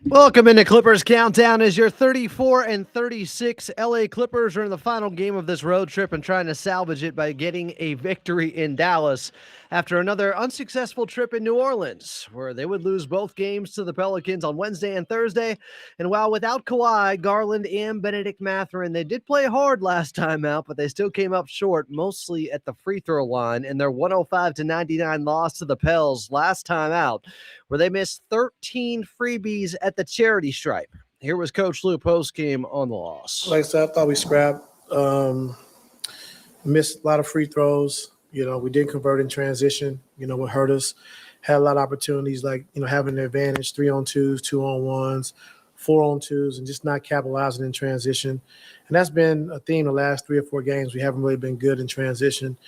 Welcome into Clippers Countdown as your 34 and 36 LA Clippers are in the final game of this road trip and trying to salvage it by getting a victory in Dallas after another unsuccessful trip in New Orleans, where they would lose both games to the Pelicans on Wednesday and Thursday. And while without Kawhi, Garland, and Benedict Mathurin, they did play hard last time out, but they still came up short, mostly at the free throw line in their 105-99 loss to the Pels last time out, where they missed 13 freebies at the charity stripe. Here was Coach Lou post-game on the loss. Like I said, I thought we scrapped, missed a lot of free throws. We didn't convert in transition. What hurt us. Had a lot of opportunities, like, having the advantage, 3-on-2s, 2-on-1s, 4-on-2s, and just not capitalizing in transition. And that's been a theme the last 3 or 4 games. We haven't really been good in transition.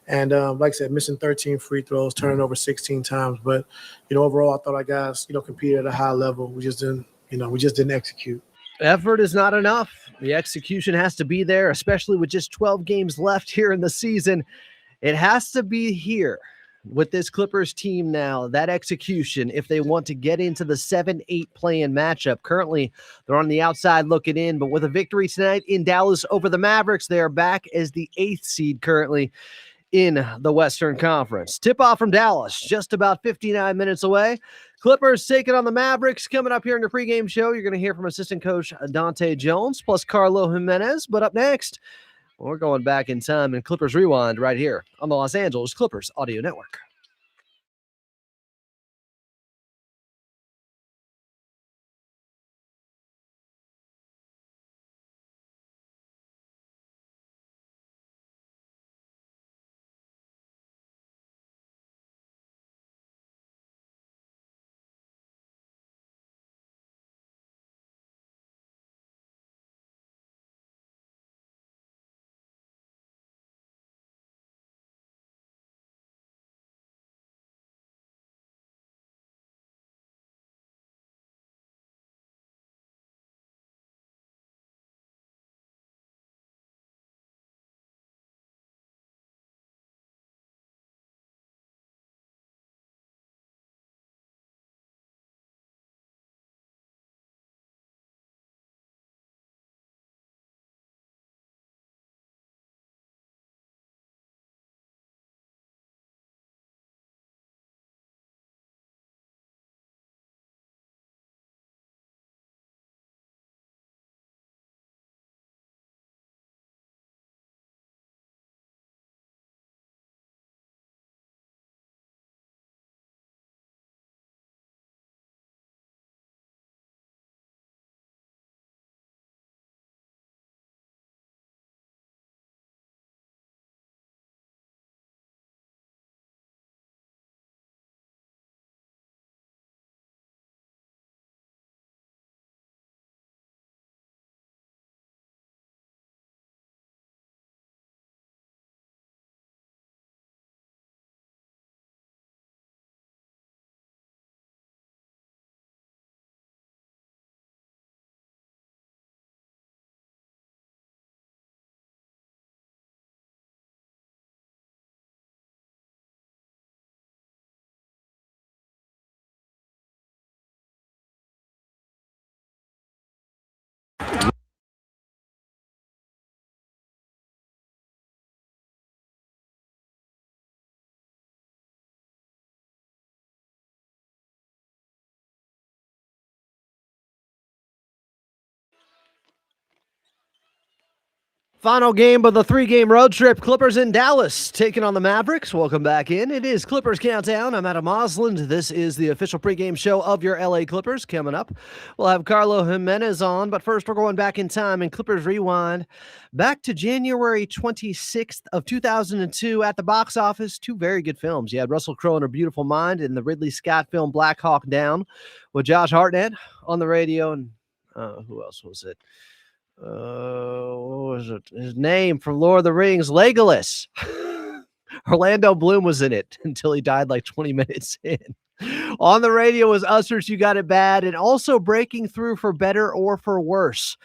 And like I said, missing 13 free throws, turning over 16 times. But, overall, I thought our guys, competed at a high level. We just didn't execute. Effort is not enough. The execution has to be there, especially with just 12 games left here in the season. It has to be here with this Clippers team now, that execution, if they want to get into the 7-8 play-in matchup. Currently, they're on the outside looking in, but with a victory tonight in Dallas over the Mavericks, they are back as the 8th seed currently in the Western Conference. Tip-off from Dallas, just about 59 minutes away. Clippers taking on the Mavericks. Coming up here in your pregame show, you're going to hear from assistant coach Dante Jones plus Carlo Jimenez. But up next, we're going back in time in Clippers Rewind right here on the Los Angeles Clippers Audio Network. Final game of the 3-game road trip. Clippers in Dallas taking on the Mavericks. Welcome back in. It is Clippers Countdown. I'm Adam Osland. This is the official pregame show of your LA Clippers. Coming up, we'll have Carlo Jimenez on. But first, we're going back in time in Clippers Rewind. Back to January 26th of 2002 at the box office. 2 very good films. You had Russell Crowe and A Beautiful Mind and the Ridley Scott film Black Hawk Down with Josh Hartnett on the radio. And who else was it? What was it? His name from Lord of the Rings, Legolas. Orlando Bloom was in it until he died like 20 minutes in. On the radio was Usher's You Got It Bad, and also breaking through for better or for worse.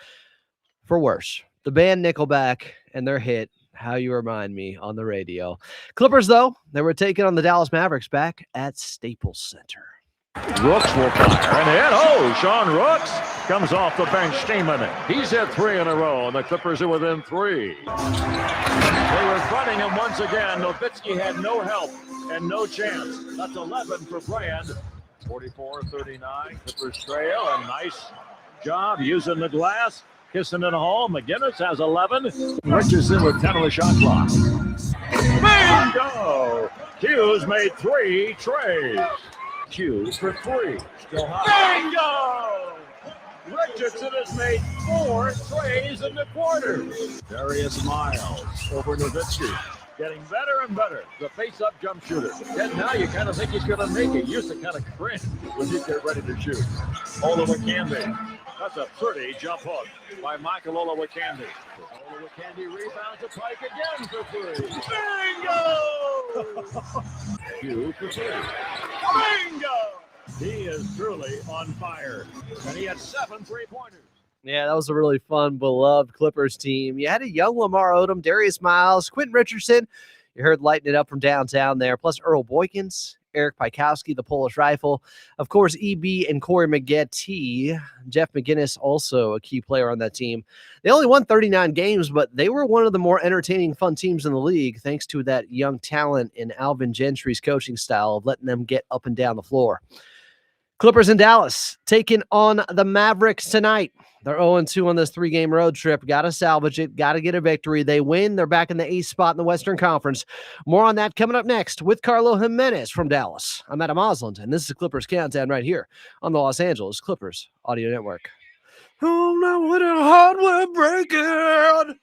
For worse. The band Nickelback and their hit, How You Remind Me, on the radio. Clippers, though, they were taking on the Dallas Mavericks back at Staples Center. Rooks will fire and hit. Oh, Sean Rooks comes off the bench. Stamen. He's hit 3 in a row, and the Clippers are within 3. They were fronting him once again. Nowitzki had no help and no chance. That's 11 for Brand. 44-39. Clippers trail. A nice job using the glass. Kissing it home. McGinnis has 11. Richardson with 10 on the shot clock. Bingo! Hughes made 3 trays. Hughes for 3. Still high. Bingo! Richardson has made 4 trays in the quarter. Darius Miles over Nowitzki. Getting better and better. The face-up jump shooter. And now you kind of think he's going to make it. Used to kind of cringe when he get ready to shoot. Olowokandi. That's a pretty jump hook by Michael Olowokandi. Olowokandi rebounds to Pike again for 3. Bingo! 2 for 3. Bingo! He is truly on fire. And he had 7 3-pointers. Yeah, that was a really fun, beloved Clippers team. You had a young Lamar Odom, Darius Miles, Quentin Richardson. You heard lighting it up from downtown there. Plus Earl Boykins, Eric Pikowski, the Polish Rifle. Of course, EB and Corey Maggette. Jeff McGinnis, also a key player on that team. They only won 39 games, but they were one of the more entertaining, fun teams in the league, thanks to that young talent in Alvin Gentry's coaching style of letting them get up and down the floor. Clippers in Dallas taking on the Mavericks tonight. They're 0-2 on this 3-game road trip. Got to salvage it. Got to get a victory. They win. They're back in the 8th spot in the Western Conference. More on that coming up next with Carlo Jimenez from Dallas. I'm Adam Osland, and this is the Clippers Countdown right here on the Los Angeles Clippers Audio Network. Oh, now what a heart we're breaking.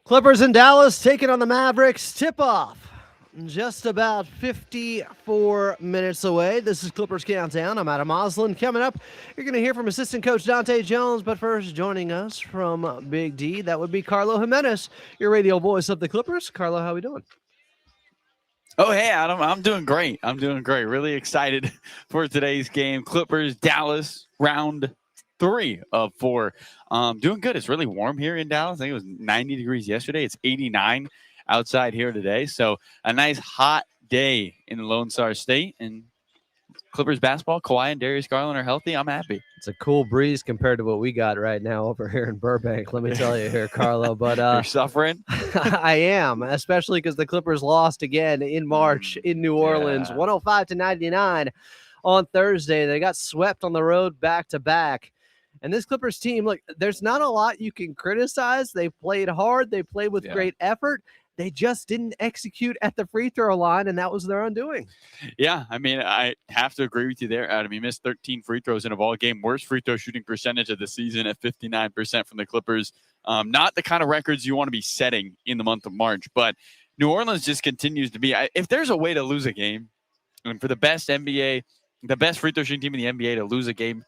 Clippers in Dallas taking on the Mavericks. Tip-off just about 54 minutes away. This is Clippers Countdown. I'm Adam Osland. Coming up, you're going to hear from assistant coach Dante Jones, but first joining us from Big D, that would be Carlo Jimenez, your radio voice of the Clippers. Carlo, how we doing? Oh, hey, Adam. I'm doing great. Really excited for today's game. Clippers, Dallas, round 3 of 4. Doing good. It's really warm here in Dallas. I think it was 90 degrees yesterday. It's 89 outside here today. So a nice hot day in the Lone Star State. And Clippers basketball, Kawhi and Darius Garland are healthy, I'm happy. It's a cool breeze compared to what we got right now over here in Burbank. Let me tell you here, Carlo. But You're suffering. I am, especially because the Clippers lost again in March in New Orleans, 105-99 on Thursday. They got swept on the road back to back. And this Clippers team, look, there's not a lot you can criticize. They played hard. They played with great effort. They just didn't execute at the free throw line, and that was their undoing. Yeah, I mean, I have to agree with you there, Adam. He missed 13 free throws in a ball game. Worst free throw shooting percentage of the season at 59% from the Clippers. Not the kind of records you want to be setting in the month of March, but New Orleans just continues to be. If there's a way to lose a game, and for the best free throw shooting team in the NBA to lose a game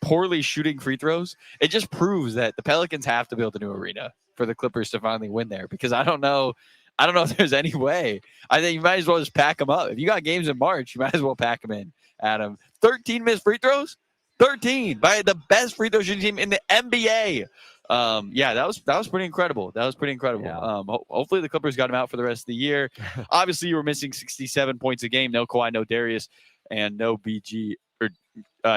poorly shooting free throws, it just proves that the Pelicans have to build a new arena for the Clippers to finally win there, because I don't know if there's any way. I think you might as well just pack them up. If you got games in March, you might as well pack them in, Adam. 13 missed free throws? 13 by the best free throw shooting team in the NBA. That was pretty incredible. Yeah. Hopefully the Clippers got him out for the rest of the year. Obviously, you were missing 67 points a game. No Kawhi, no Darius, and no BG or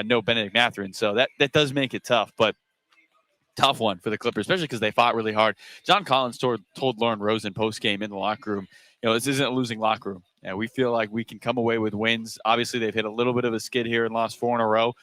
no Benedict Mathurin. So that does make it tough, but tough one for the Clippers, especially because they fought really hard. John Collins told Lauren Rosen post-game in the locker room, this isn't a losing locker room. Yeah, we feel like we can come away with wins. Obviously, they've hit a little bit of a skid here and lost 4 in a row.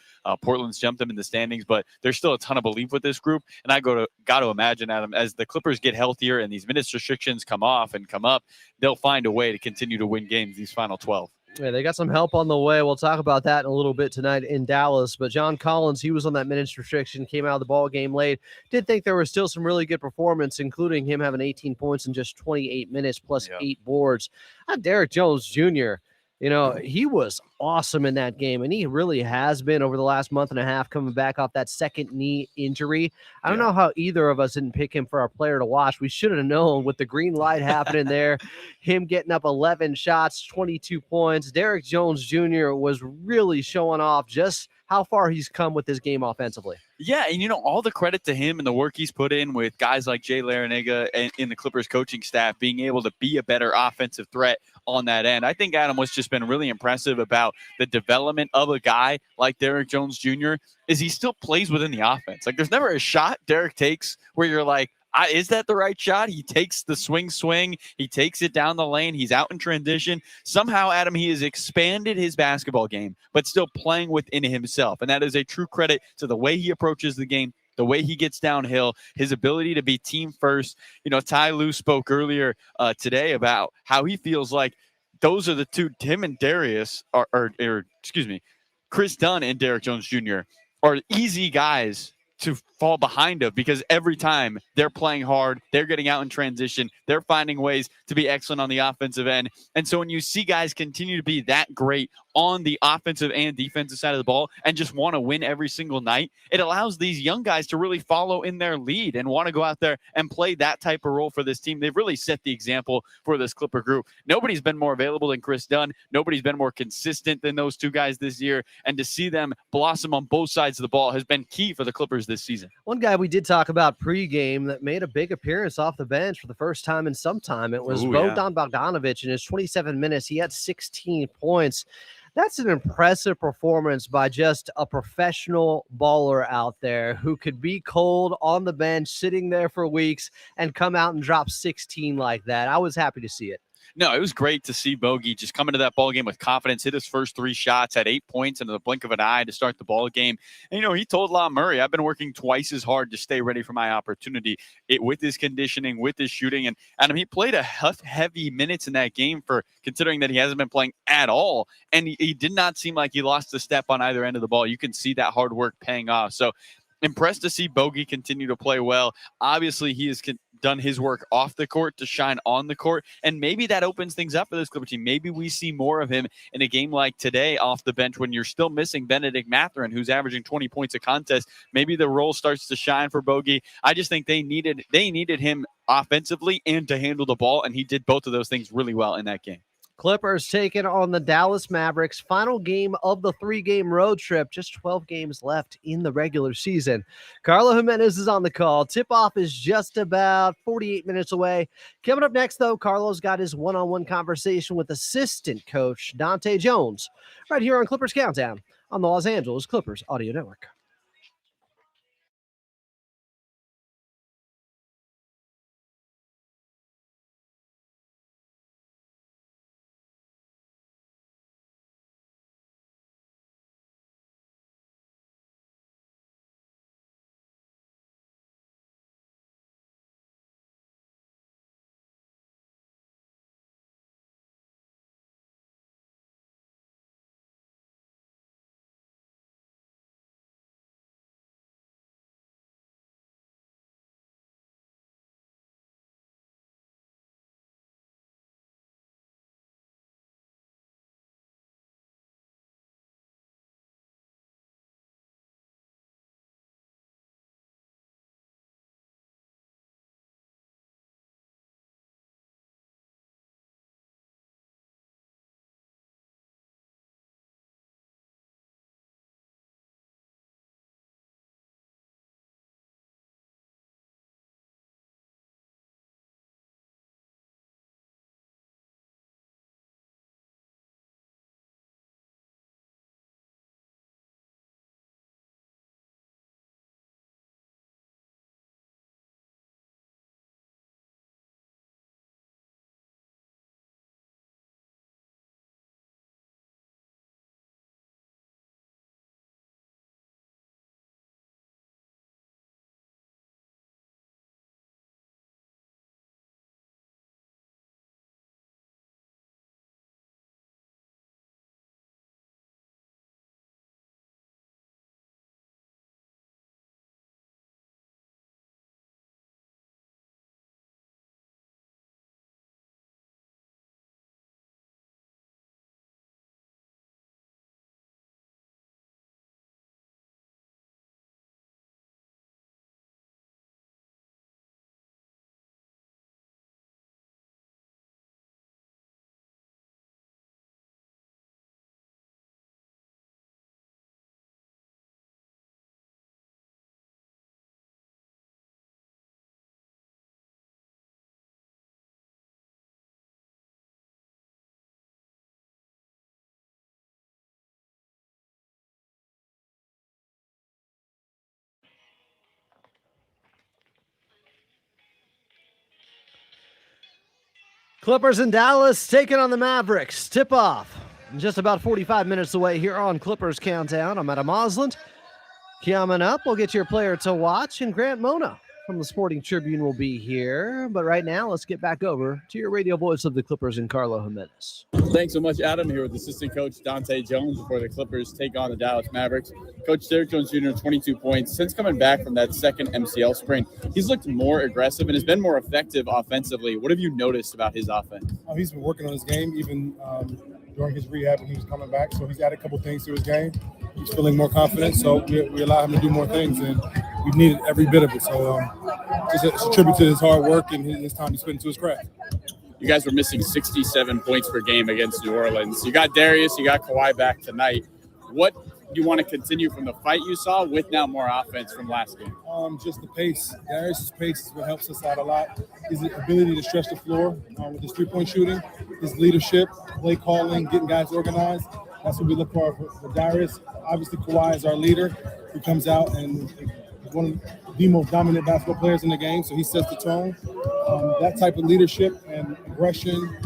Portland's jumped them in the standings, but there's still a ton of belief with this group. And I got to imagine, Adam, as the Clippers get healthier and these minutes restrictions come off and come up, they'll find a way to continue to win games these final 12. Yeah, they got some help on the way. We'll talk about that in a little bit tonight in Dallas. But John Collins, he was on that minutes restriction, came out of the ball game late. Did think there was still some really good performance, including him having 18 points in just 28 minutes plus 8 boards. Derek Jones Jr., he was awesome in that game, and he really has been over the last month and a half, coming back off that second knee injury. I don't know how either of us didn't pick him for our player to watch. We should have known with the green light happening there, him getting up 11 shots, 22 points. Derek Jones Jr. was really showing off just how far he's come with his game offensively. Yeah, and all the credit to him and the work he's put in with guys like Jay Larinaga and in the Clippers coaching staff being able to be a better offensive threat on that end. I think, Adam, what's just been really impressive about the development of a guy like Derek Jones Jr. is he still plays within the offense. Like, there's never a shot Derek takes where you're like, is that the right shot? He takes the swing. He takes it down the lane. He's out in transition. Somehow, Adam, he has expanded his basketball game, but still playing within himself. And that is a true credit to the way he approaches the game, the way he gets downhill, his ability to be team first. Ty Lue spoke earlier today about how he feels like those are the two, him and Darius, Chris Dunn and Derek Jones Jr. are easy guys to fall behind of, because every time they're playing hard, they're getting out in transition, they're finding ways to be excellent on the offensive end. And so when you see guys continue to be that great on the offensive and defensive side of the ball and just want to win every single night, it allows these young guys to really follow in their lead and want to go out there and play that type of role for this team. They've really set the example for this Clipper group. Nobody's been more available than Chris Dunn. Nobody's been more consistent than those two guys this year. And to see them blossom on both sides of the ball has been key for the Clippers this season. One guy we did talk about pregame that made a big appearance off the bench for the first time in some time, it was Bogdan Bogdanović. In his 27 minutes, he had 16 points. That's an impressive performance by just a professional baller out there who could be cold on the bench, sitting there for weeks, and come out and drop 16 like that. I was happy to see it. No, it was great to see Bogey just come into that ball game with confidence, hit his first 3 shots, had 8 points in the blink of an eye to start the ball game. And, he told Lon Murray, I've been working twice as hard to stay ready for my opportunity with his conditioning, with his shooting. And Adam, he played a heavy minutes in that game for considering that he hasn't been playing at all. And he did not seem like he lost a step on either end of the ball. You can see that hard work paying off. So impressed to see Bogey continue to play well. Obviously, he has done his work off the court to shine on the court, and maybe that opens things up for this Clipper team. Maybe we see more of him in a game like today off the bench when you're still missing Benedict Mathurin, who's averaging 20 points a contest. Maybe the role starts to shine for Bogey. I just think they needed him offensively and to handle the ball, and he did both of those things really well in that game. Clippers taking on the Dallas Mavericks. Final game of the 3-game road trip. Just 12 games left in the regular season. Carlo Jimenez is on the call. Tip-off is just about 48 minutes away. Coming up next, though, Carlo's got his one-on-one conversation with assistant coach Dante Jones right here on Clippers Countdown on the Los Angeles Clippers Audio Network. Clippers in Dallas taking on the Mavericks. Tip-off just about 45 minutes away here on Clippers Countdown. I'm Adam Osland. Coming up, we'll get your player to watch, and Grant Mona from the Sporting Tribune will be here. But right now, let's get back over to your radio voice of the Clippers and Carlo Jimenez. Thanks so much, Adam. Here with assistant coach Dante Jones before the Clippers take on the Dallas Mavericks. Coach Derrick Jones Jr., 22 points. Since coming back from that second MCL sprain, he's looked more aggressive and has been more effective offensively. What have you noticed about his offense? He's been working on his game even during his rehab when he was coming back. So he's added a couple things to his game. He's feeling more confident, so we allow him to do more things, and we've needed every bit of it. So it's a tribute to his hard work and his time he spent into his craft. You guys were missing 67 points per game against New Orleans. You got Darius, you got Kawhi back tonight. What do you want to continue from the fight you saw with now more offense from last game? Just the pace. Darius' pace is what helps us out a lot. His ability to stretch the floor with his three-point shooting, his leadership, play calling, getting guys organized. That's what we look for Darius. Obviously, Kawhi is our leader who comes out and is one of the most dominant basketball players in the game, so he sets the tone. That type of leadership and aggression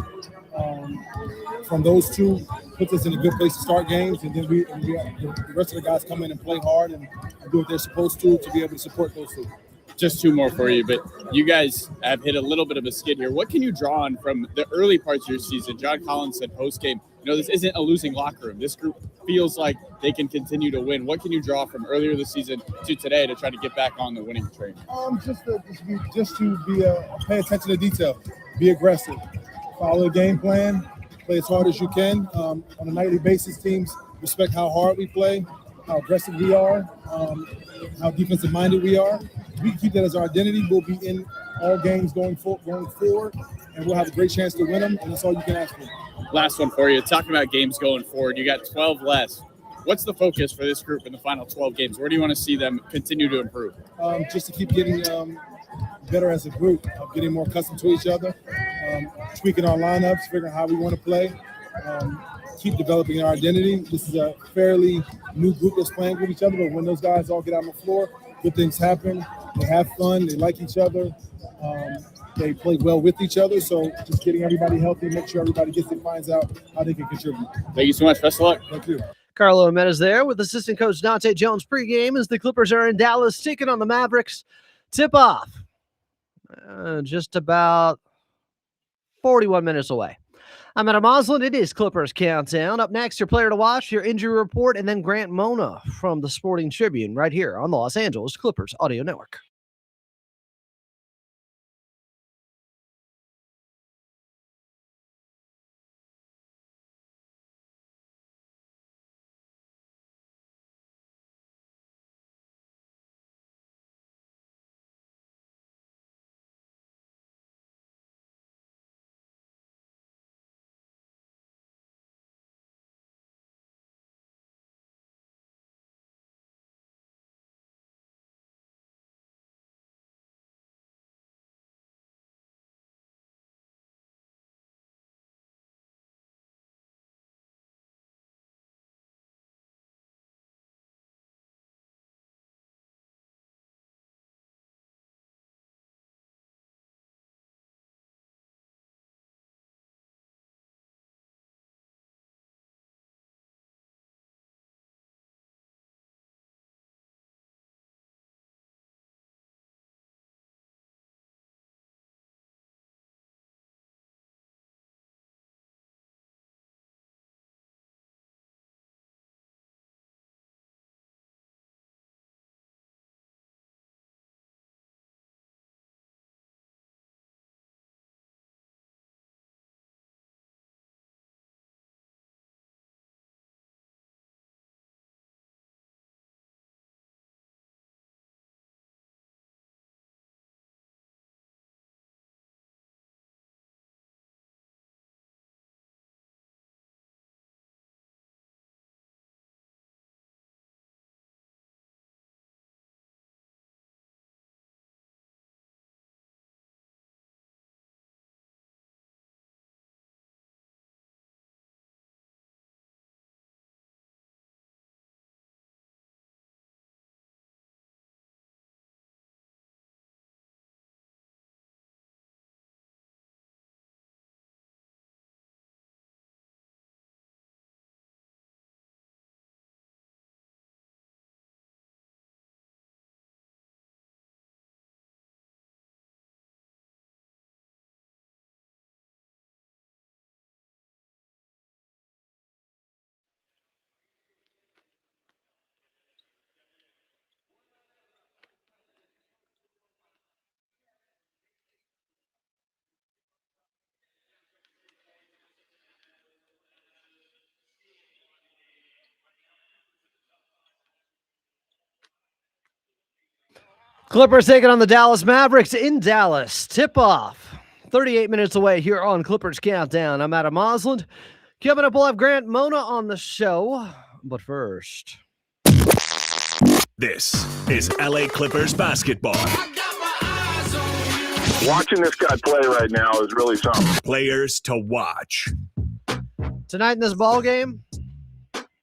from those two puts us in a good place to start games, and then the rest of the guys come in and play hard and do what they're supposed to be able to support those two. Just two more for you, but you guys have hit a little bit of a skid here. What can you draw on from the early parts of your season? John Collins said post-game, this isn't a losing locker room. This group feels like they can continue to win. What can you draw from earlier this season to today to try to get back on the winning train? Just to pay attention to detail, be aggressive, follow the game plan, play as hard as you can. On a nightly basis, teams respect how hard we play, how aggressive we are, how defensive-minded we are. If we keep that as our identity, we'll be in all games going forward. and we'll have a great chance to win them, and that's all you can ask for. Last one for you. Talking about games going forward, you got 12 less. What's the focus for this group in the final 12 games? Where do you want to see them continue to improve? Just to keep getting better as a group, getting more accustomed to each other, tweaking our lineups, figuring out how we want to play, keep developing our identity. This is a fairly new group that's playing with each other, but when those guys all get on the floor, good things happen. They have fun. They like each other. They play well with each other. So just getting everybody healthy, make sure everybody gets and finds out how they can contribute. Thank you so much. Best of luck. Thank you. Carlo Jimenez there with assistant coach Dante Jones pregame as the Clippers are in Dallas taking on the Mavericks. Tip-off just about 41 minutes away. I'm Adam Osland. It is Clippers Countdown. Up next, your player to watch, your injury report, and then Grant Mona from the Sporting Tribune right here on the Los Angeles Clippers Audio Network. Clippers taking on the Dallas Mavericks in Dallas. Tip-off 38 minutes away here on Clippers Countdown. I'm Adam Osland. Coming up, we'll have Grant Mona on the show. But first, this is LA Clippers basketball. Watching this guy play right now is really something. Players to watch. tonight in this ball game,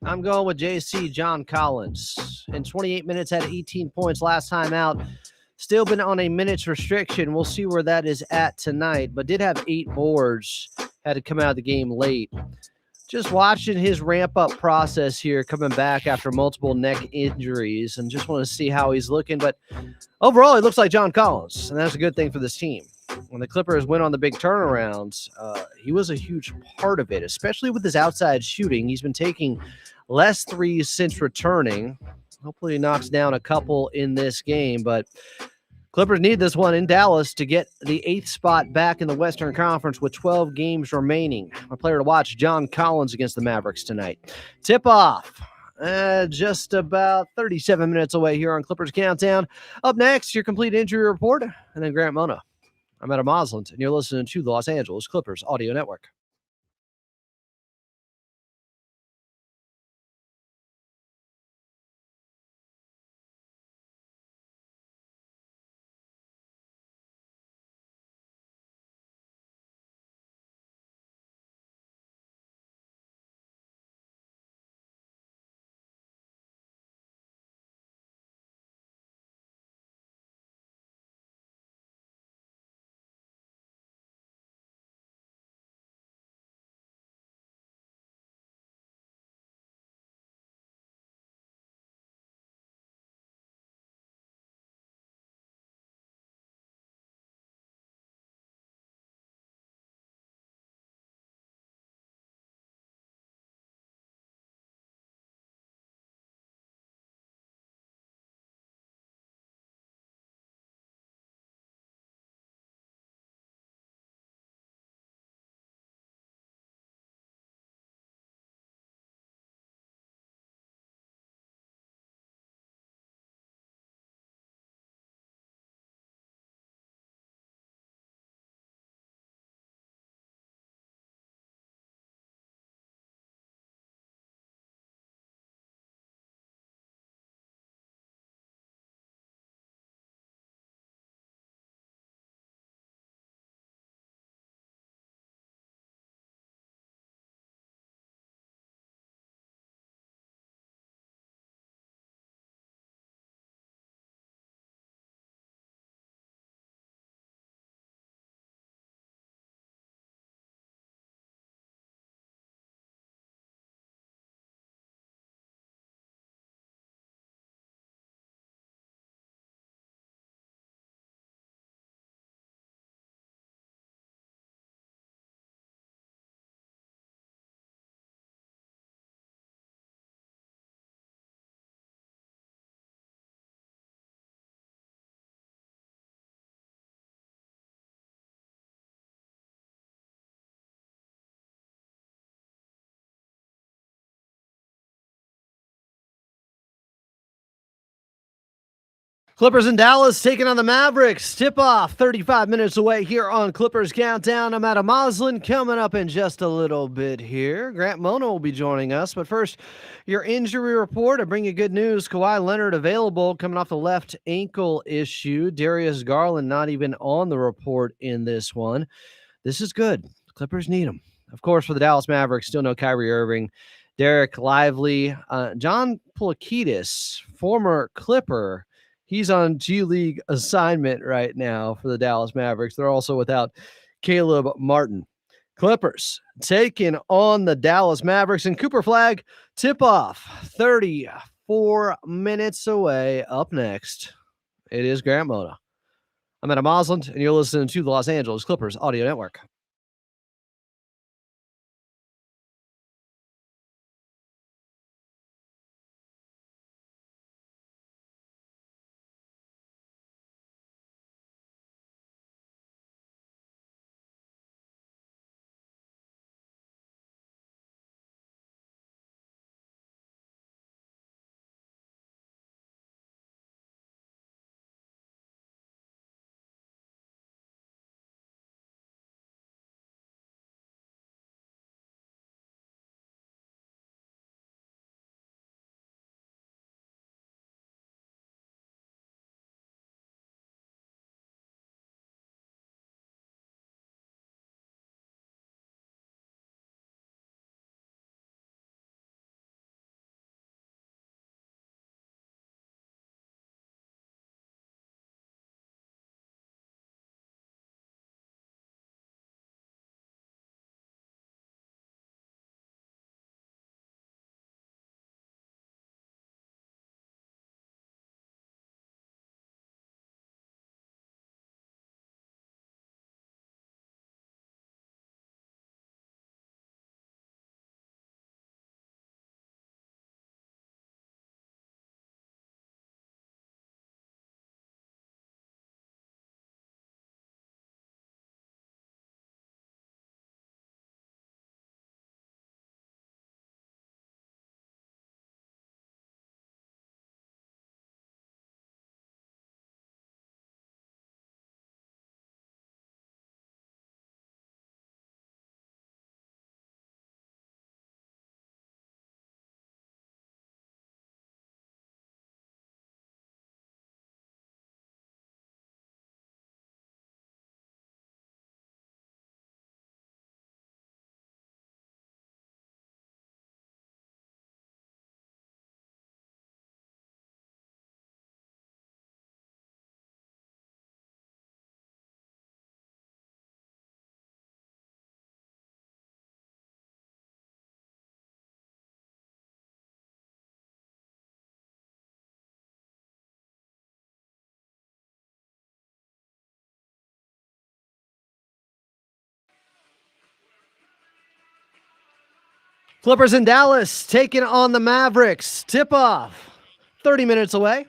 I'm going with JC John Collins. In 28 minutes, had 18 points last time out. Still been on a minutes restriction. We'll see where that is at tonight, but did have 8 boards. Had to come out of the game late. Just watching his ramp-up process here, coming back after multiple neck injuries, and just want to see how he's looking. But overall, he looks like John Collins, and that's a good thing for this team. When the Clippers went on the big turnarounds, he was a huge part of it, especially with his outside shooting. He's been taking less threes since returning. Hopefully he knocks down a couple in this game, but Clippers need this one in Dallas to get the 8th spot back in the Western Conference with 12 games remaining. My player to watch, John Collins against the Mavericks tonight. Tip-off just about 37 minutes away here on Clippers Countdown. Up next, your complete injury report, and then Grant Mona I'm Adam Osland, and you're listening to the Los Angeles Clippers Audio Network. Clippers in Dallas taking on the Mavericks. Tip-off 35 minutes away here on Clippers Countdown. I'm Adam Moslin. Coming up in just a little bit here, Grant Mona will be joining us. But first, your injury report. I bring you good news. Kawhi Leonard available coming off the left ankle issue. Darius Garland not even on the report in this one. This is good. Clippers need him. Of course, for the Dallas Mavericks, still no Kyrie Irving. Derek Lively. John Polakidis, former Clipper. He's on G League assignment right now for the Dallas Mavericks. They're also without Caleb Martin. Clippers taking on the Dallas Mavericks, and Cooper Flag tip-off 34 minutes away. Up next, it is Grant Mona. I'm Adam Osland, and you're listening to the Los Angeles Clippers Audio Network. Clippers in Dallas taking on the Mavericks. Tip-off 30 minutes away.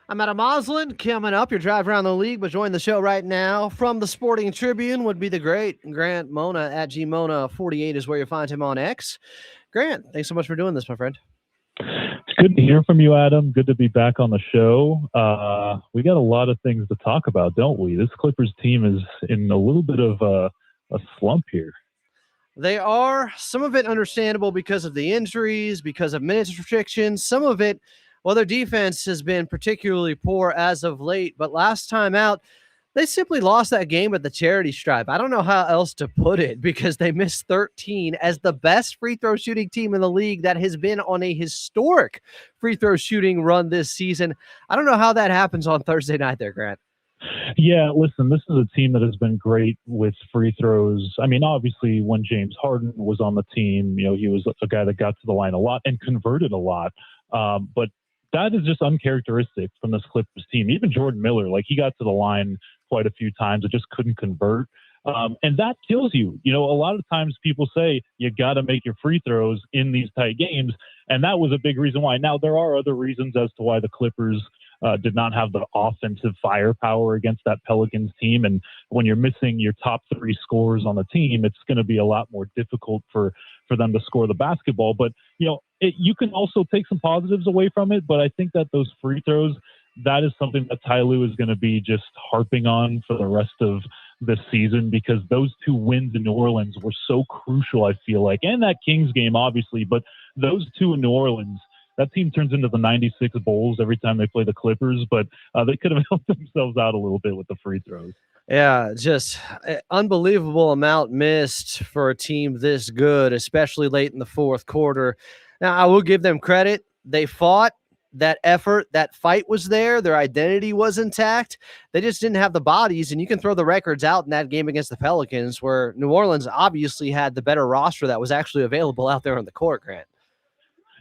I'm Adam Moslin. Coming up, your drive around the league, but join the show right now from the Sporting Tribune would be the great Grant Mona at gmona48 is where you find him on X. Grant, thanks so much for doing this, my friend. It's good to hear from you, Adam. Good to be back on the show. We got a lot of things to talk about, don't we? This Clippers team is in a little bit of a slump here. They are, some of it understandable because of the injuries, because of minutes restrictions. Some of it, well, their defense has been particularly poor as of late. But last time out, they simply lost that game at the charity stripe. I don't know how else to put it because they missed 13 as the best free throw shooting team in the league that has been on a historic free throw shooting run this season. I don't know how that happens on Thursday night there, Grant. Yeah, listen, this is a team that has been great with free throws. I mean, obviously, when James Harden was on the team, he was a guy that got to the line a lot and converted a lot. But that is just uncharacteristic from this Clippers team. Even Jordan Miller, he got to the line quite a few times, it just couldn't convert. And that kills you. A lot of times people say you got to make your free throws in these tight games. And that was a big reason why. Now, there are other reasons as to why the Clippers did not have the offensive firepower against that Pelicans team. And when you're missing your top three scorers on the team, it's going to be a lot more difficult for them to score the basketball. But, you can also take some positives away from it. But I think that those free throws, that is something that Ty Lue is going to be just harping on for the rest of this season, because those two wins in New Orleans were so crucial, I feel like. And that Kings game, obviously. But those two in New Orleans, that team turns into the 96 Bulls every time they play the Clippers, but they could have helped themselves out a little bit with the free throws. Yeah, just unbelievable amount missed for a team this good, especially late in the fourth quarter. Now, I will give them credit. They fought. That effort, that fight was there. Their identity was intact. They just didn't have the bodies, and you can throw the records out in that game against the Pelicans, where New Orleans obviously had the better roster that was actually available out there on the court, Grant.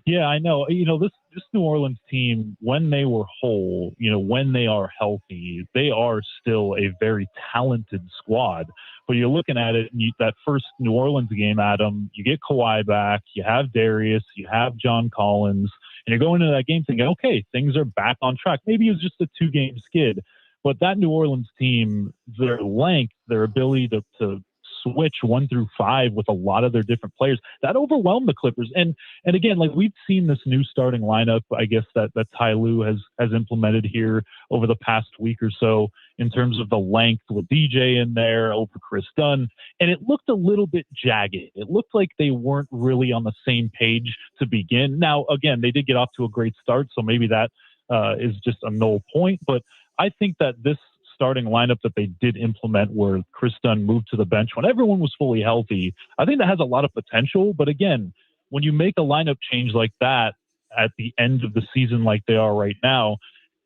Yeah, I know. This New Orleans team, when they were whole, when they are healthy, they are still a very talented squad. But you're looking at it, and that first New Orleans game, Adam, you get Kawhi back, you have Darius, you have John Collins, and you're going into that game thinking, okay, things are back on track. Maybe it was just a 2-game skid. But that New Orleans team, their length, their ability to switch 1 through 5 with a lot of their different players, that overwhelmed the Clippers. And again, we've seen this new starting lineup, I guess, that Ty Lue has implemented here over the past week or so in terms of the length with DJ in there over Chris Dunn. And it looked a little bit jagged. It looked like they weren't really on the same page to begin. Now, again, they did get off to a great start, so maybe that is just a null point. But I think that this starting lineup that they did implement, where Chris Dunn moved to the bench when everyone was fully healthy, I think that has a lot of potential. But again, when you make a lineup change like that at the end of the season like they are right now,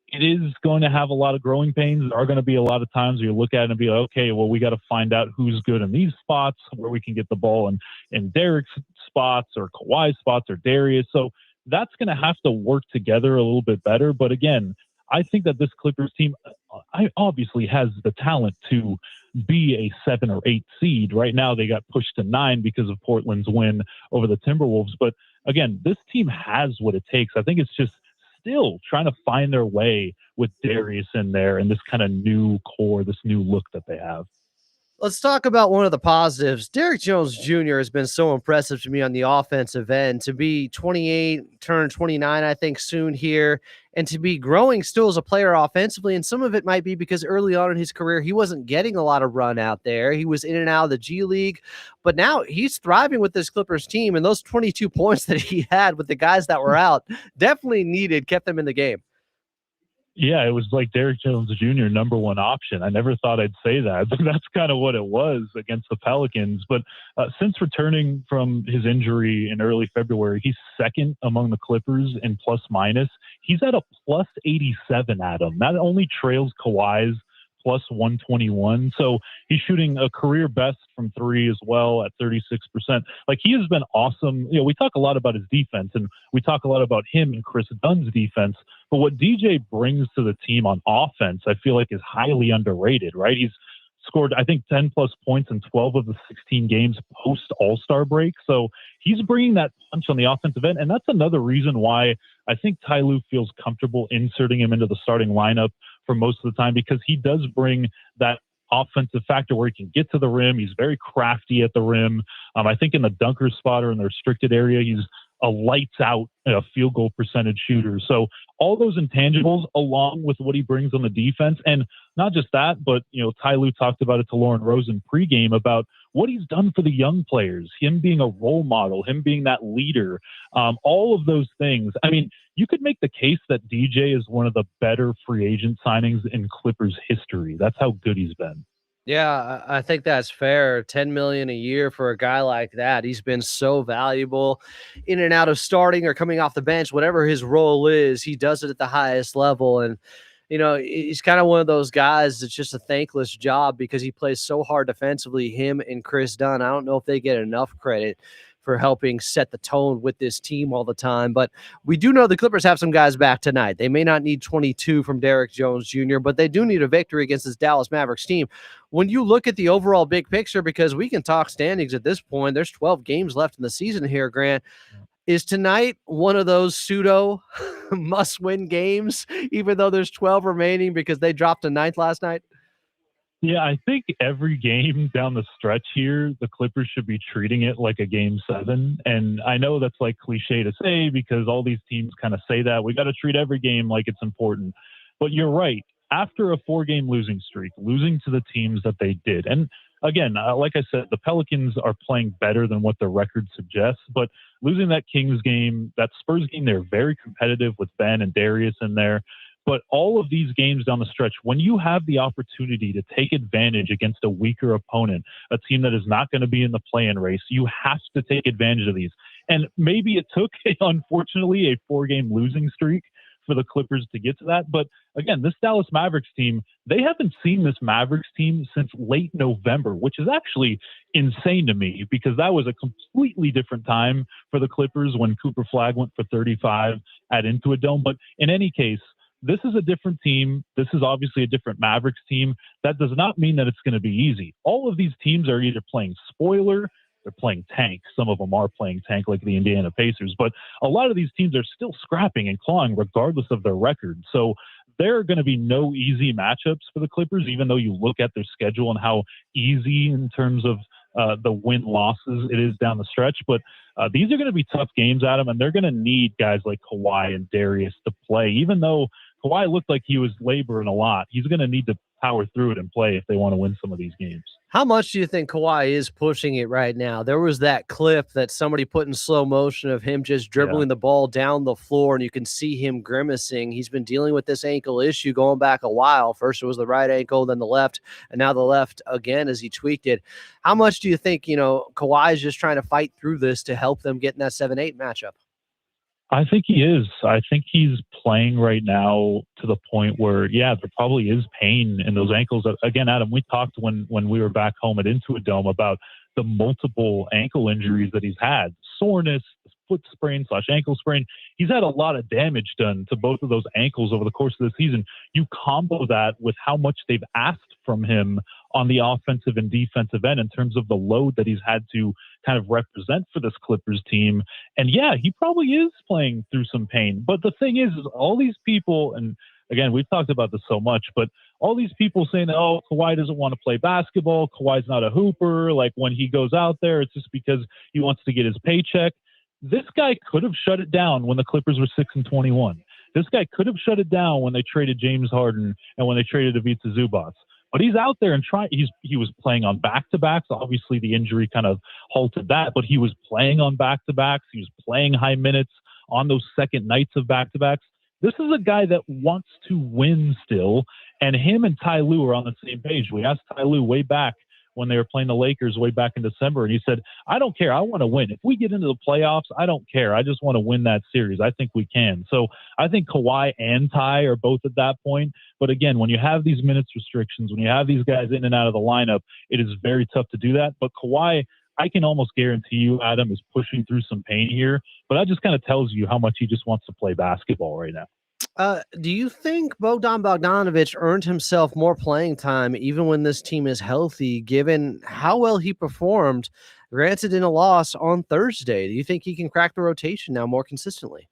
it is going to have a lot of growing pains. There are going to be a lot of times where you look at it and be like, okay, well, we got to find out who's good in these spots, where we can get the ball in Derek's spots or Kawhi's spots or Darius. So that's going to have to work together a little bit better. But again, I think that this Clippers team obviously has the talent to be a 7 or 8 seed. Right now, they got pushed to 9 because of Portland's win over the Timberwolves. But again, this team has what it takes. I think it's just still trying to find their way with Darius in there and this kind of new core, this new look that they have. Let's talk about one of the positives. Derrick Jones Jr. has been so impressive to me on the offensive end. To be 28, turn 29, I think, soon here, and to be growing still as a player offensively. And some of it might be because early on in his career, he wasn't getting a lot of run out there. He was in and out of the G League. But now he's thriving with this Clippers team. And those 22 points that he had with the guys that were out definitely kept them in the game. Yeah, it was like Derrick Jones Jr. number one option. I never thought I'd say that, but that's kind of what it was against the Pelicans. But since returning from his injury in early February, he's second among the Clippers in plus minus. He's at a plus 87, Adam. That only trails Kawhi's plus 121. So he's shooting a career best from three as well at 36%. Like, he has been awesome. We talk a lot about his defense, and we talk a lot about him and Chris Dunn's defense. But what DJ brings to the team on offense, I feel like, is highly underrated, right? He's scored, I think, 10-plus points in 12 of the 16 games post-All-Star break. So he's bringing that punch on the offensive end, and that's another reason why I think Ty Lue feels comfortable inserting him into the starting lineup for most of the time, because he does bring that offensive factor where he can get to the rim. He's very crafty at the rim. I think in the dunker spot or in the restricted area, he's a lights out field goal percentage shooter. So all those intangibles along with what he brings on the defense, and not just that, but Ty Lue talked about it to Lauren Rosen pregame about what he's done for the young players, him being a role model, him being that leader, all of those things. I mean, you could make the case that DJ is one of the better free agent signings in Clippers history. That's how good he's been. Yeah, I think that's fair. $10 million a year for a guy like that. He's been so valuable in and out of starting or coming off the bench, whatever his role is, he does it at the highest level. And, he's kind of one of those guys that's just a thankless job because he plays so hard defensively, him and Chris Dunn. I don't know if they get enough credit for helping set the tone with this team all the time. But we do know the Clippers have some guys back tonight. They may not need 22 from Derrick Jones Jr., but they do need a victory against this Dallas Mavericks team. When you look at the overall big picture, because we can talk standings at this point, there's 12 games left in the season here, Grant. Is tonight one of those pseudo must-win games, even though there's 12 remaining because they dropped a ninth last night? Yeah, I think every game down the stretch here, the Clippers should be treating it like a game 7. And I know that's like cliche to say because all these teams kind of say that. We got to treat every game like it's important. But you're right. After a 4-game losing streak, losing to the teams that they did. And again, like I said, the Pelicans are playing better than what their record suggests. But losing that Kings game, that Spurs game, they're very competitive with Ben and Darius in there. But all of these games down the stretch, when you have the opportunity to take advantage against a weaker opponent, a team that is not going to be in the play-in race, you have to take advantage of these. And maybe it took, unfortunately, a 4-game losing streak for the Clippers to get to that. But again, this Dallas Mavericks team, they haven't seen this Mavericks team since late November, which is actually insane to me because that was a completely different time for the Clippers when Cooper Flagg went for 35 at Intuit Dome. But in any case, this is a different team. This is obviously a different Mavericks team. That does not mean that it's going to be easy. All of these teams are either playing spoiler, they're playing tank. Some of them are playing tank like the Indiana Pacers, but a lot of these teams are still scrapping and clawing regardless of their record. So there are going to be no easy matchups for the Clippers, even though you look at their schedule and how easy in terms of the win-losses it is down the stretch. But these are going to be tough games, Adam, and they're going to need guys like Kawhi and Darius to play. Even though Kawhi looked like he was laboring a lot, he's going to need to power through it and play if they want to win some of these games. How much do you think Kawhi is pushing it right now? There was that clip that somebody put in slow motion of him just dribbling the ball down the floor, and you can see him grimacing. He's been dealing with this ankle issue going back a while. First it was the right ankle, then the left, and now the left again as he tweaked it. How much do you think, Kawhi is just trying to fight through this to help them get in that 7-8 matchup? I think he is. I think he's playing right now to the point where, there probably is pain in those ankles. Again, Adam, we talked when we were back home at Intuit Dome about the multiple ankle injuries that he's had. Soreness, foot sprain / ankle sprain. He's had a lot of damage done to both of those ankles over the course of the season. You combo that with how much they've asked from him on the offensive and defensive end in terms of the load that he's had to kind of represent for this Clippers team. And he probably is playing through some pain. But the thing is all these people, and again, we've talked about this so much, but all these people saying, oh, Kawhi doesn't want to play basketball. Kawhi's not a hooper. Like when he goes out there, it's just because he wants to get his paycheck. This guy could have shut it down when the Clippers were 6-21. This guy could have shut it down when they traded James Harden and when they traded Ivica Zubac. But he's out there and he was playing on back-to-backs. Obviously, the injury kind of halted that, but he was playing on back-to-backs. He was playing high minutes on those second nights of back-to-backs. This is a guy that wants to win still, and him and Ty Lue are on the same page. We asked Ty Lue way back when they were playing the Lakers way back in December, and he said, I don't care. I want to win. If we get into the playoffs, I don't care. I just want to win that series. I think we can. So I think Kawhi and Ty are both at that point. But again, when you have these minutes restrictions, when you have these guys in and out of the lineup, it is very tough to do that. But Kawhi, I can almost guarantee you, Adam, is pushing through some pain here. But that just kind of tells you how much he just wants to play basketball right now. Do you think Bogdan Bogdanovic earned himself more playing time even when this team is healthy, given how well he performed, granted in a loss on Thursday? Do you think he can crack the rotation now more consistently?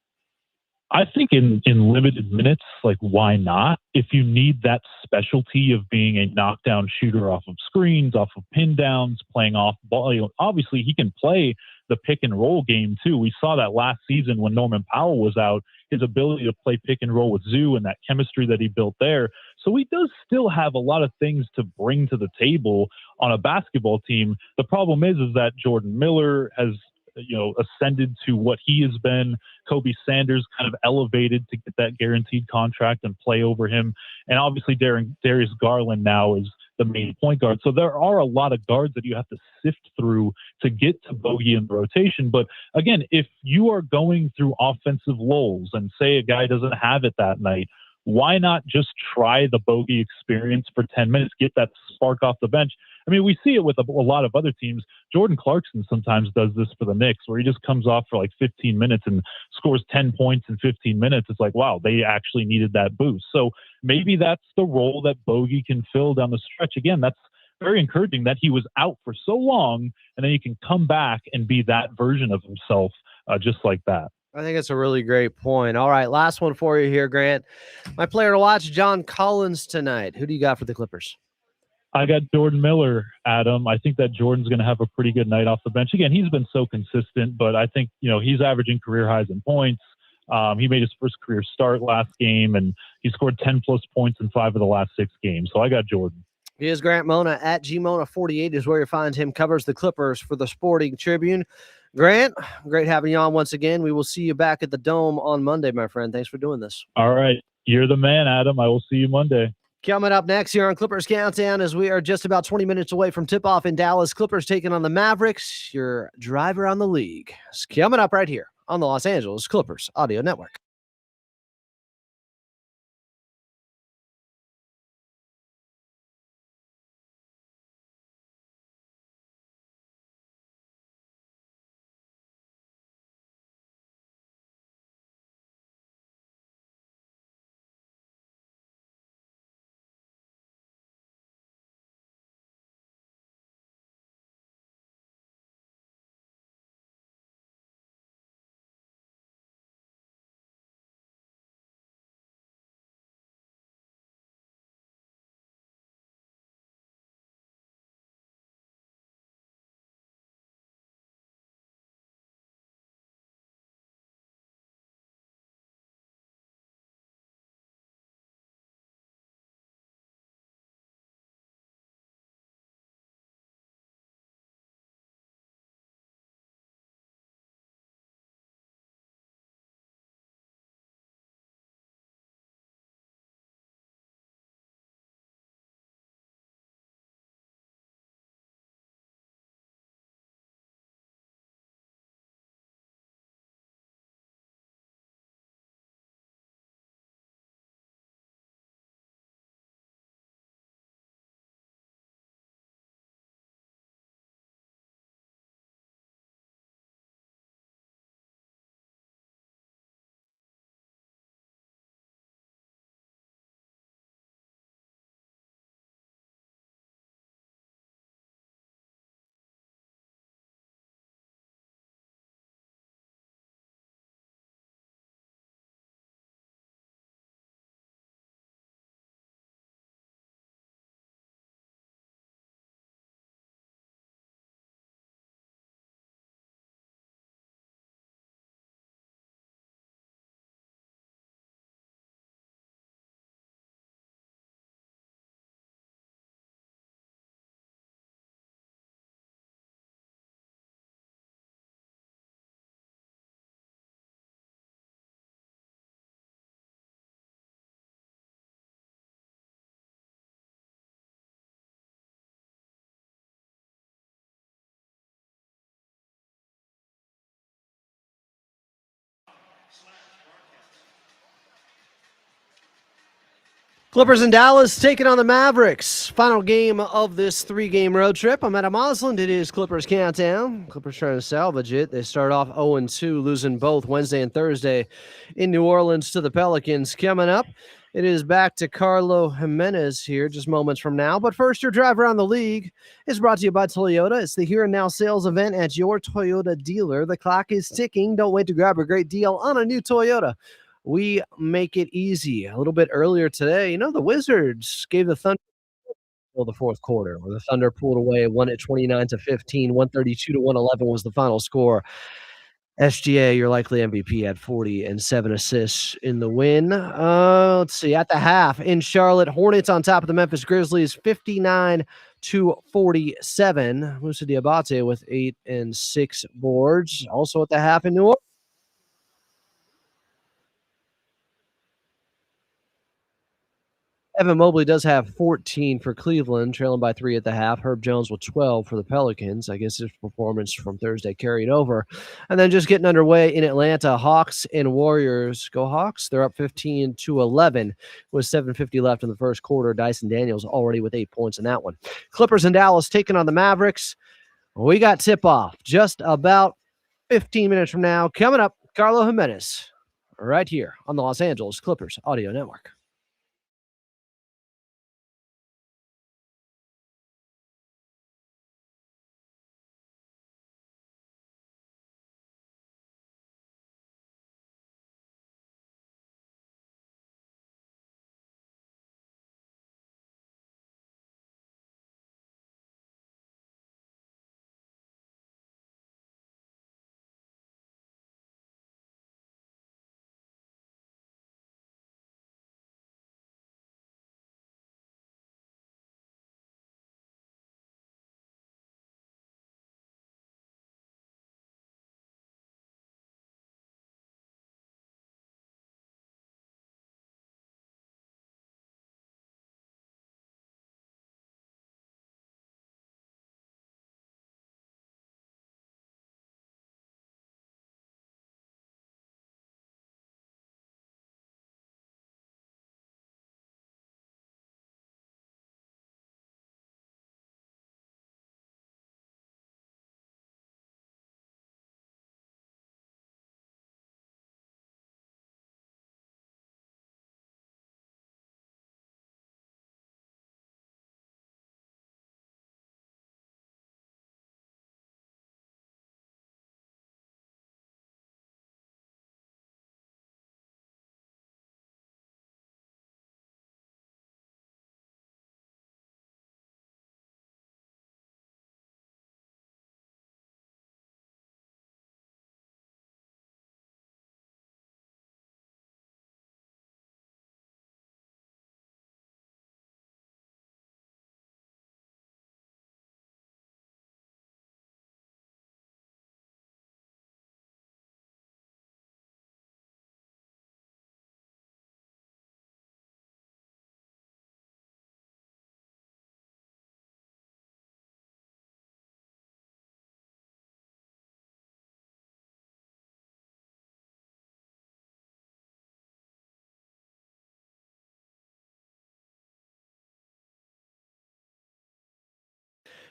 I think in limited minutes, like why not? If you need that specialty of being a knockdown shooter off of screens, off of pin downs, playing off ball, obviously he can play the pick and roll game too. We saw that last season when Norman Powell was out, his ability to play pick and roll with Zoo and that chemistry that he built there. So he does still have a lot of things to bring to the table on a basketball team. The problem is that Jordan Miller has ascended to what he has been. Kobe Sanders kind of elevated to get that guaranteed contract and play over him. And obviously Darius Garland now is the main point guard. So there are a lot of guards that you have to sift through to get to Bogey in the rotation. But again, if you are going through offensive lulls and say a guy doesn't have it that night, why not just try the Bogey experience for 10 minutes, get that spark off the bench? I mean, we see it with a lot of other teams. Jordan Clarkson sometimes does this for the Knicks, where he just comes off for like 15 minutes and scores 10 points in 15 minutes. It's like, wow, they actually needed that boost. So maybe that's the role that Bogey can fill down the stretch. Again, that's very encouraging that he was out for so long, and then he can come back and be that version of himself just like that. I think it's a really great point. All right, last one for you here, Grant. My player to watch, John Collins tonight. Who do you got for the Clippers? I got Jordan Miller, Adam. I think that Jordan's going to have a pretty good night off the bench. Again, he's been so consistent, but I think, he's averaging career highs in points. He made his first career start last game, and he scored 10-plus points in 5 of the last 6 games. So I got Jordan. He is Grant Mona at GMona48 is where you find him. Covers the Clippers for the Sporting Tribune. Grant, great having you on once again. We will see you back at the Dome on Monday, my friend. Thanks for doing this. All right. You're the man, Adam. I will see you Monday. Coming up next here on Clippers Countdown, as we are just about 20 minutes away from tip-off in Dallas. Clippers taking on the Mavericks, your driver on the league. It's coming up right here on the Los Angeles Clippers Audio Network. Clippers in Dallas taking on the Mavericks. Final game of this 3-game road trip. I'm Adam Osland. It is Clippers Countdown. Clippers trying to salvage it. They start off 0-2, losing both Wednesday and Thursday in New Orleans to the Pelicans. Coming up, it is back to Carlo Jimenez here just moments from now. But first, your drive around the league is brought to you by Toyota. It's the Here and Now sales event at your Toyota dealer. The clock is ticking. Don't wait to grab a great deal on a new Toyota. We make it easy. A little bit earlier today, the Wizards gave the Thunder the fourth quarter, where the Thunder pulled away, won it 29-15, 132-111 was the final score. SGA, your likely MVP, had 40 and 7 assists in the win. Let's see. At the half in Charlotte, Hornets on top of the Memphis Grizzlies, 59-47. Moussa Diabate with 8 and 6 boards. Also at the half in New Orleans. Evan Mobley does have 14 for Cleveland, trailing by 3 at the half. Herb Jones with 12 for the Pelicans. I guess his performance from Thursday carried over. And then just getting underway in Atlanta, Hawks and Warriors. Go Hawks. They're up 15-11 with 7:50 left in the first quarter. Dyson Daniels already with 8 points in that one. Clippers in Dallas taking on the Mavericks. We got tip-off just about 15 minutes from now. Coming up, Carlo Jimenez right here on the Los Angeles Clippers Audio Network.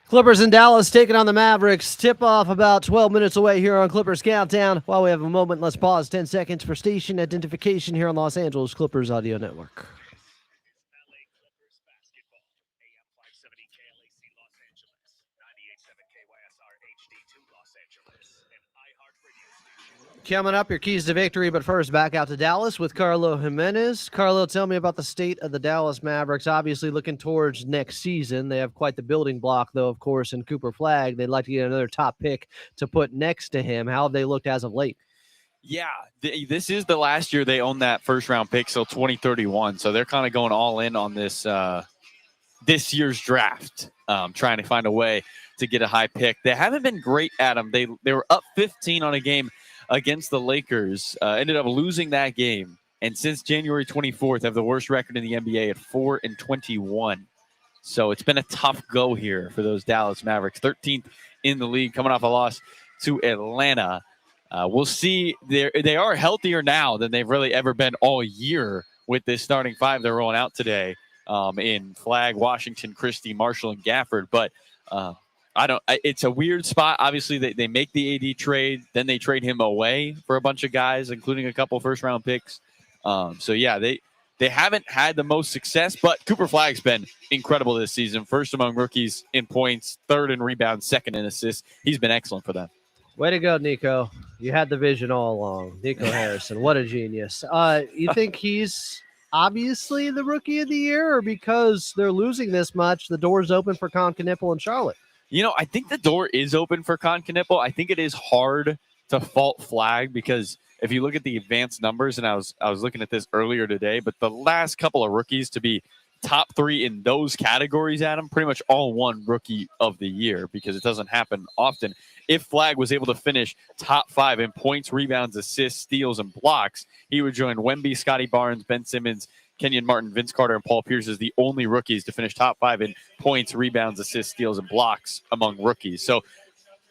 Clippers in Dallas taking on the Mavericks. Tip-off about 12 minutes away here on Clippers Countdown. While we have a moment, let's pause 10 seconds for station identification here on Los Angeles Clippers Audio Network. Coming up, your keys to victory, but first back out to Dallas with Carlo Jimenez. Carlo, tell me about the state of the Dallas Mavericks. Obviously looking towards next season. They have quite the building block, though, of course, in Cooper Flagg. They'd like to get another top pick to put next to him. How have they looked as of late? Yeah, this is the last year they own that first-round pick, so 2031. So they're kind of going all in on this this year's draft, trying to find a way to get a high pick. They haven't been great at them. They were up 15 on a game against the Lakers, ended up losing that game, and since January 24th have the worst record in the NBA at 4-21. So it's been a tough go here for those Dallas Mavericks, 13th in the league, coming off a loss to Atlanta. We'll see. They are healthier now than they've really ever been all year with this starting five they're rolling out today in Flagg, Washington, Christie, Marshall, and Gafford. But it's a weird spot. Obviously, they make the AD trade, then they trade him away for a bunch of guys, including a couple first-round picks. They haven't had the most success, but Cooper Flagg's been incredible this season. First among rookies in points, third in rebounds, second in assists. He's been excellent for them. Way to go, Nico. You had the vision all along. Nico Harrison, what a genius. You think he's obviously the rookie of the year, or because they're losing this much, the door's open for Con Knipple and Charlotte? I think the door is open for Con Knipple. I think it is hard to fault Flagg because if you look at the advanced numbers, and I was looking at this earlier today, but the last couple of rookies to be top three in those categories, Adam, pretty much all won rookie of the year because it doesn't happen often. If Flagg was able to finish top five in points, rebounds, assists, steals, and blocks, he would join Wemby, Scotty Barnes, Ben Simmons, Kenyon Martin, Vince Carter, and Paul Pierce as the only rookies to finish top five in points, rebounds, assists, steals, and blocks among rookies. So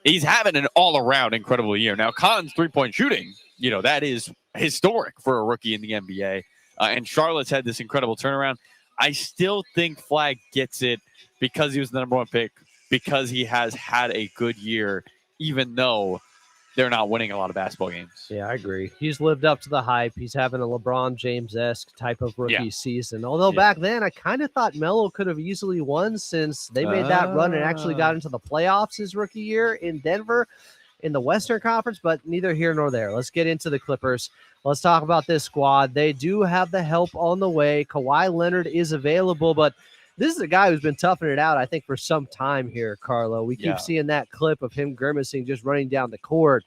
he's having an all-around incredible year. Now, Con's three-point shooting, that is historic for a rookie in the NBA. And Charlotte's had this incredible turnaround. I still think Flagg gets it because he was the number one pick, because he has had a good year, even though they're not winning a lot of basketball games. Yeah, I agree. He's lived up to the hype. He's having a LeBron James-esque type of rookie season. Although back then, I kind of thought Melo could have easily won since they made that run and actually got into the playoffs his rookie year in Denver in the Western Conference, but neither here nor there. Let's get into the Clippers. Let's talk about this squad. They do have the help on the way. Kawhi Leonard is available, but this is a guy who's been toughing it out, I think, for some time here, Carlo. We keep seeing that clip of him grimacing, just running down the court.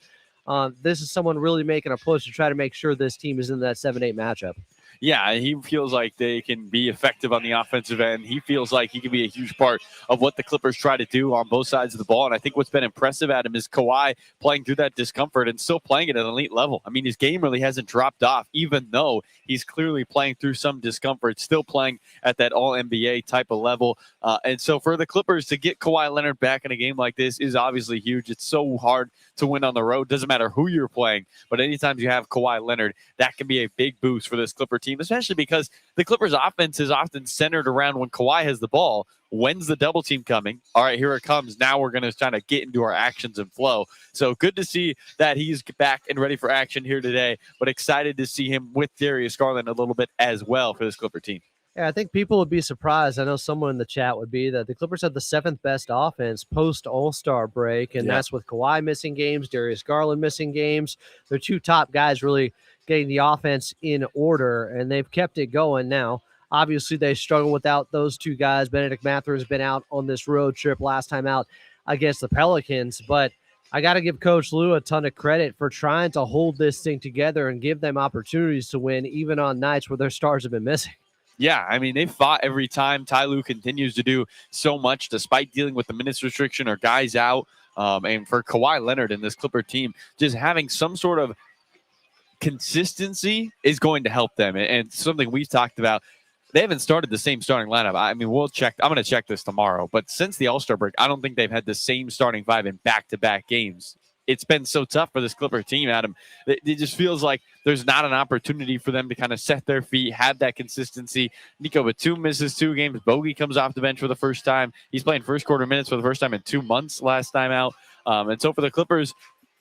This is someone really making a push to try to make sure this team is in that 7-8 matchup. Yeah, he feels like they can be effective on the offensive end. He feels like he can be a huge part of what the Clippers try to do on both sides of the ball. And I think what's been impressive at him is Kawhi playing through that discomfort and still playing at an elite level. I mean, his game really hasn't dropped off, even though he's clearly playing through some discomfort, still playing at that all-NBA type of level. And so for the Clippers to get Kawhi Leonard back in a game like this is obviously huge. It's so hard to win on the road. Doesn't matter who you're playing, but anytime you have Kawhi Leonard, that can be a big boost for this Clipper team, especially because the Clippers offense is often centered around when Kawhi has the ball. When's the double team coming? All right, here it comes. Now we're going to try to get into our actions and flow. So good to see that he's back and ready for action here today, but excited to see him with Darius Garland a little bit as well for this Clipper team. Yeah, I think people would be surprised. I know someone in the chat would be that the Clippers have the 7th best offense post All-Star break, and that's with Kawhi missing games, Darius Garland missing games. They're two top guys really getting the offense in order, and they've kept it going now. Obviously, they struggle without those two guys. Benedict Mather has been out on this road trip last time out against the Pelicans, but I got to give Coach Lue a ton of credit for trying to hold this thing together and give them opportunities to win, even on nights where their stars have been missing. Yeah, I mean, they fought every time. Ty Lue continues to do so much despite dealing with the minutes restriction or guys out. And for Kawhi Leonard and this Clipper team, just having some sort of consistency is going to help them. And something we've talked about, they haven't started the same starting lineup. I mean, we'll check. I'm going to check this tomorrow. But since the All-Star break, I don't think they've had the same starting five in back-to-back games. It's been so tough for this Clipper team, Adam. It just feels like there's not an opportunity for them to kind of set their feet, have that consistency. Nico Batum misses 2 games. Bogey comes off the bench for the first time. He's playing first quarter minutes for the first time in 2 months last time out. And so for the Clippers,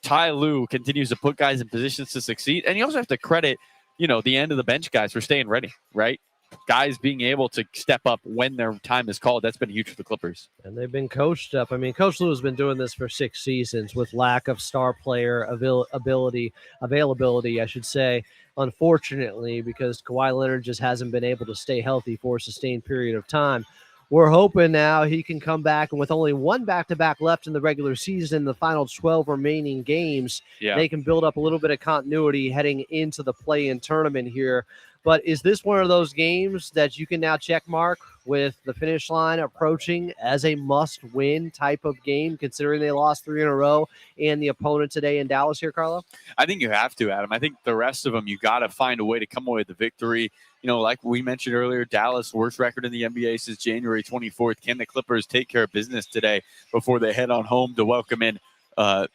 Ty Lue continues to put guys in positions to succeed. And you also have to credit, the end of the bench guys for staying ready, right? Guys being able to step up when their time is called. That's been huge for the Clippers. And they've been coached up. I mean, Coach Lue has been doing this for 6 seasons with lack of star player availability, I should say, unfortunately, because Kawhi Leonard just hasn't been able to stay healthy for a sustained period of time. We're hoping now he can come back, and with only 1 back-to-back left in the regular season, the final 12 remaining games, they can build up a little bit of continuity heading into the play-in tournament here. But is this one of those games that you can now check mark with the finish line approaching as a must-win type of game, considering they lost 3 in a row and the opponent today in Dallas here, Carlo? I think you have to, Adam. I think the rest of them, you got to find a way to come away with the victory. Like we mentioned earlier, Dallas, worst record in the NBA since January 24th. Can the Clippers take care of business today before they head on home to welcome in, a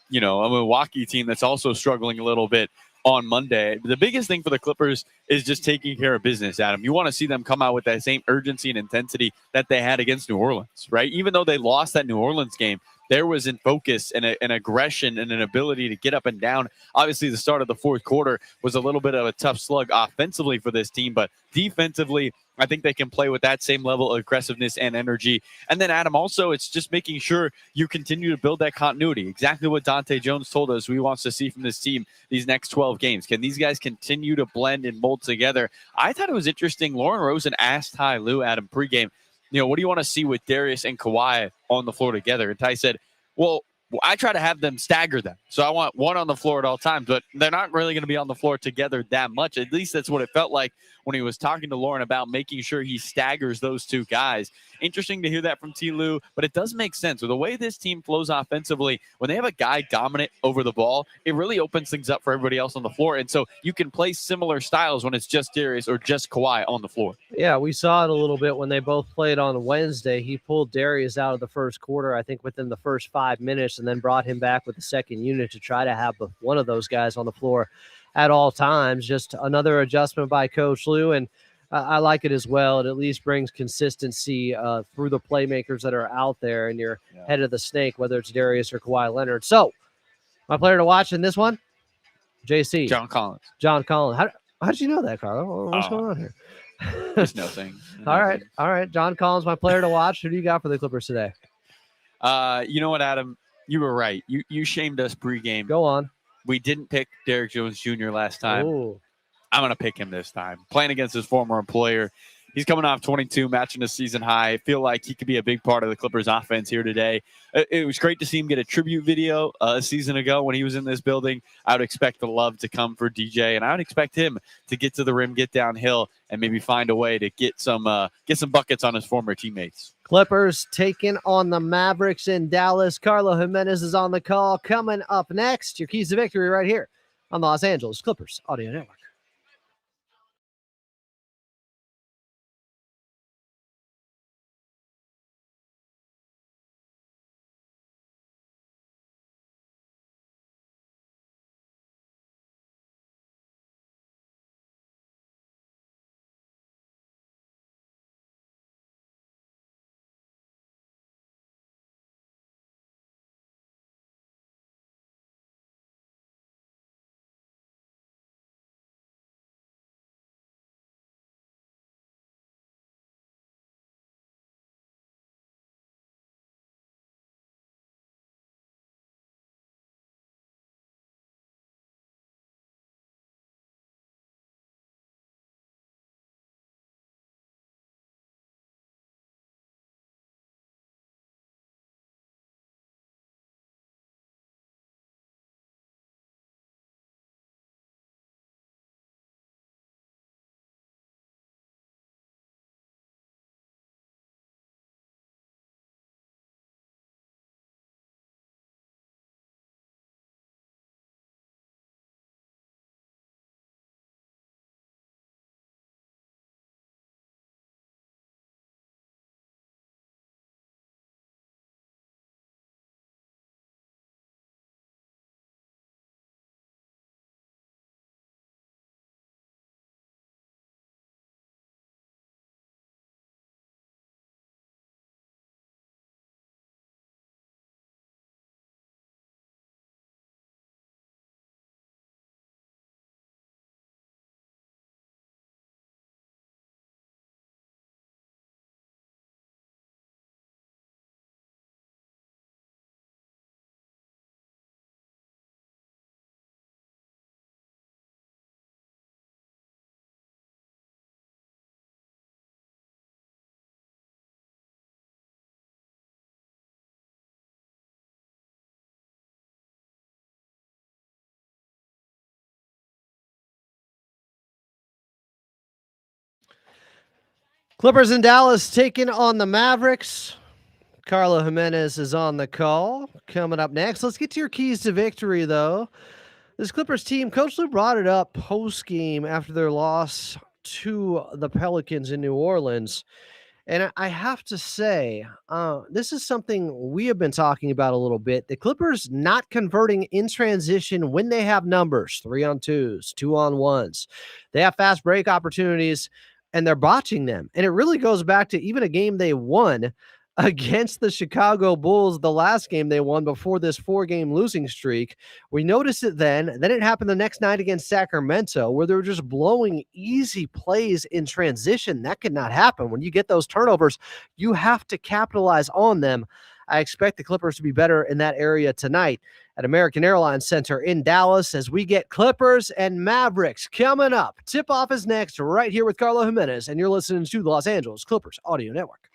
Milwaukee team that's also struggling a little bit? on Monday. The biggest thing for the Clippers is just taking care of business, Adam. You want to see them come out with that same urgency and intensity that they had against New Orleans, right? Even though they lost that New Orleans game, there was in focus and an aggression and an ability to get up and down. Obviously, the start of the fourth quarter was a little bit of a tough slug offensively for this team, but defensively, I think they can play with that same level of aggressiveness and energy. And then, Adam, also, it's just making sure you continue to build that continuity. Exactly what Dante Jones told us we wants to see from this team these next 12 games. Can these guys continue to blend and mold together? I thought it was interesting. Lauren Rosen asked Ty Lue, Adam, pregame, what do you want to see with Darius and Kawhi on the floor together? And Ty said, well, I try to have them stagger them. So I want one on the floor at all times, but they're not really going to be on the floor together that much. At least that's what it felt like when he was talking to Lauren about making sure he staggers those two guys. Interesting to hear that from T. Lue, but it does make sense. With the way this team flows offensively, when they have a guy dominant over the ball, it really opens things up for everybody else on the floor. And so you can play similar styles when it's just Darius or just Kawhi on the floor. Yeah, we saw it a little bit when they both played on Wednesday. He pulled Darius out of the first quarter, I think within the first 5 minutes, and then brought him back with the second unit to try to have one of those guys on the floor at all times. Just another adjustment by Coach Lue, and I like it as well. It at least brings consistency through the playmakers that are out there, and you're head of the snake, whether it's Darius or Kawhi Leonard. So, my player to watch in this one, JC. John Collins. John Collins. How did you know that, Carlo? What's going on here? Just no thing. All right. John Collins, my player to watch. Who do you got for the Clippers today? You know what, Adam? You were right. You shamed us pregame. Go on. We didn't pick Derrick Jones Jr. last time. Ooh. I'm going to pick him this time. Playing against his former employer. He's coming off 22, matching a season high. I feel like he could be a big part of the Clippers offense here today. It was great to see him get a tribute video a season ago when he was in this building. I would expect the love to come for DJ, and I would expect him to get to the rim, get downhill, and maybe find a way to get some buckets on his former teammates. Clippers taking on the Mavericks in Dallas. Carlo Jimenez is on the call. Coming up next, your keys to victory right here on the Los Angeles Clippers Audio Network. Clippers in Dallas taking on the Mavericks. Carlo Jimenez is on the call. Coming up next, let's get to your keys to victory, though. This Clippers team, Coach Lue brought it up post-game after their loss to the Pelicans in New Orleans. And I have to say, this is something we have been talking about a little bit. The Clippers not converting in transition when they have numbers, 3-on-2s, 2-on-1s. They have fast break opportunities, and they're botching them. And it really goes back to even a game they won against the Chicago Bulls, the last game they won before this 4-game losing streak. We noticed it then. Then it happened the next night against Sacramento, where they were just blowing easy plays in transition. That could not happen. When you get those turnovers, you have to capitalize on them. I expect the Clippers to be better in that area tonight at American Airlines Center in Dallas as we get Clippers and Mavericks coming up. Tip-off is next right here with Carlo Jimenez, and you're listening to the Los Angeles Clippers Audio Network.